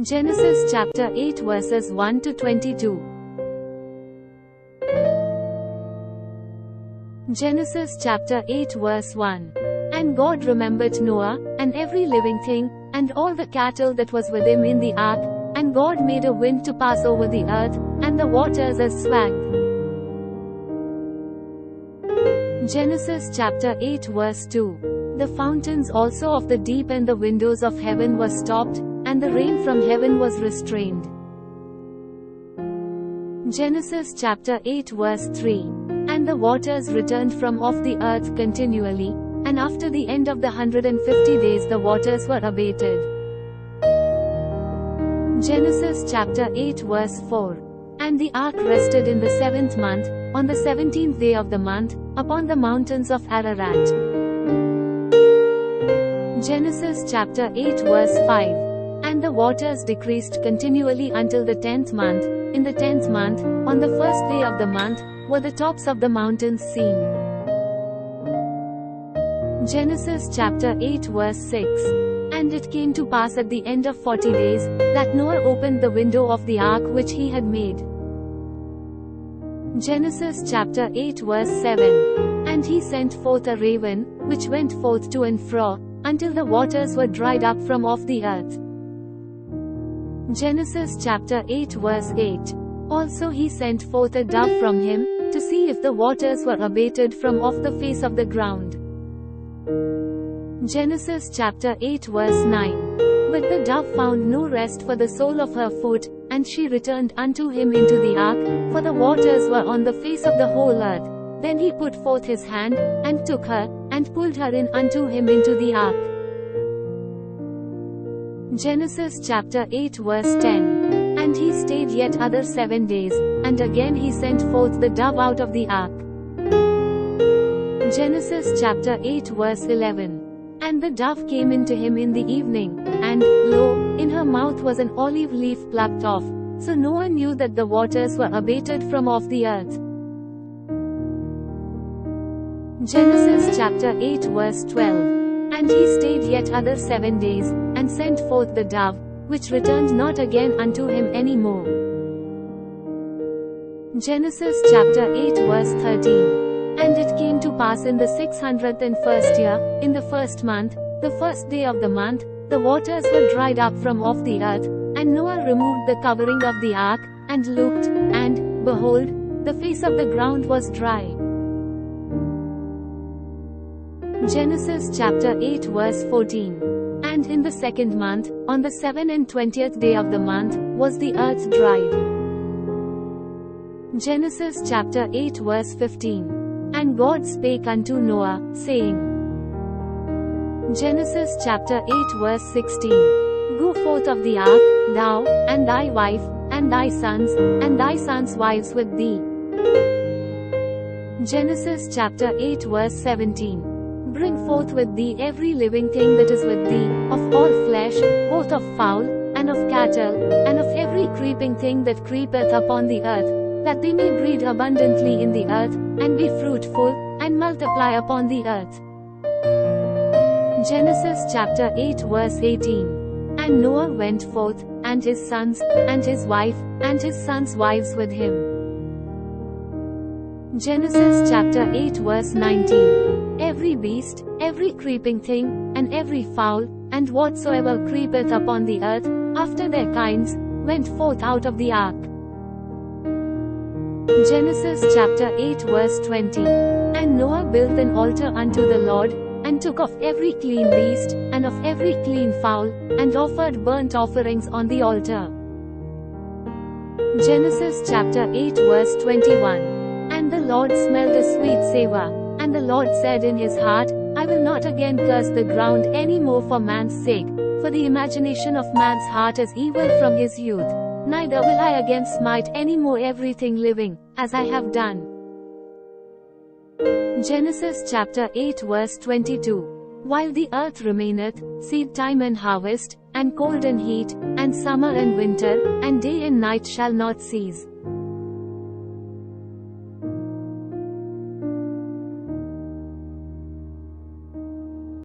Genesis chapter 8 verses 1 to 22. Genesis chapter 8 verse 1. And God remembered Noah, and every living thing, and all the cattle that was with him in the ark, and God made a wind to pass over the earth, and the waters as swag. Genesis chapter 8 verse 2. The fountains also of the deep and the windows of heaven were stopped, and the rain from heaven was restrained. Genesis chapter 8 verse 3. And the waters returned from off the earth continually, and after the end of the 150 days the waters were abated. Genesis chapter 8 verse 4. And the ark rested in the 7th month, on the 17th day of the month, upon the mountains of Ararat. Genesis chapter 8 verse 5. And the waters decreased continually until the 10th month. In the 10th month, on the first day of the month, were the tops of the mountains seen. Genesis chapter 8 verse 6. And it came to pass at the end of 40 days, that Noah opened the window of the ark which he had made. Genesis chapter 8 verse 7. And he sent forth a raven, which went forth to and fro, until the waters were dried up from off the earth. Genesis chapter 8 verse 8. Also he sent forth a dove from him, to see if the waters were abated from off the face of the ground. Genesis chapter 8 verse 9. But the dove found no rest for the sole of her foot, and she returned unto him into the ark, for the waters were on the face of the whole earth. Then he put forth his hand, and took her, and pulled her in unto him into the ark. Genesis chapter 8 verse 10. And he stayed yet other 7 days, and again he sent forth the dove out of the ark. Genesis chapter 8 verse 11. And the dove came into him in the evening, and, lo, in her mouth was an olive leaf plucked off. So Noah knew that the waters were abated from off the earth. Genesis chapter 8 verse 12. And he stayed yet other 7 days, and sent forth the dove, which returned not again unto him any more. Genesis chapter 8 verse 13. And it came to pass in the 601st year, in the first month, the first day of the month, the waters were dried up from off the earth, and Noah removed the covering of the ark, and looked, and, behold, the face of the ground was dry. Genesis chapter 8 verse 14. And in the 2nd month, on the 27th day of the month, was the earth dried. Genesis chapter 8 verse 15. And God spake unto Noah, saying. Genesis chapter 8 verse 16. Go forth of the ark, thou, and thy wife, and thy sons' wives with thee. Genesis chapter 8 verse 17. Bring forth with thee every living thing that is with thee, of all flesh, both of fowl, and of cattle, and of every creeping thing that creepeth upon the earth, that they may breed abundantly in the earth, and be fruitful, and multiply upon the earth. Genesis chapter 8 verse 18. And Noah went forth, and his sons, and his wife, and his sons' wives with him. Genesis chapter 8 verse 19. Every beast, every creeping thing, and every fowl, and whatsoever creepeth upon the earth, after their kinds, went forth out of the ark. Genesis chapter 8 verse 20. And Noah built an altar unto the Lord, and took of every clean beast, and of every clean fowl, and offered burnt offerings on the altar. Genesis chapter 8 verse 21. And the Lord smelled a sweet savour. And the Lord said in his heart, I will not again curse the ground any more for man's sake, for the imagination of man's heart is evil from his youth. Neither will I again smite any more everything living, as I have done. Genesis chapter 8 verse 22. While the earth remaineth, seed time and harvest, and cold and heat, and summer and winter, and day and night shall not cease.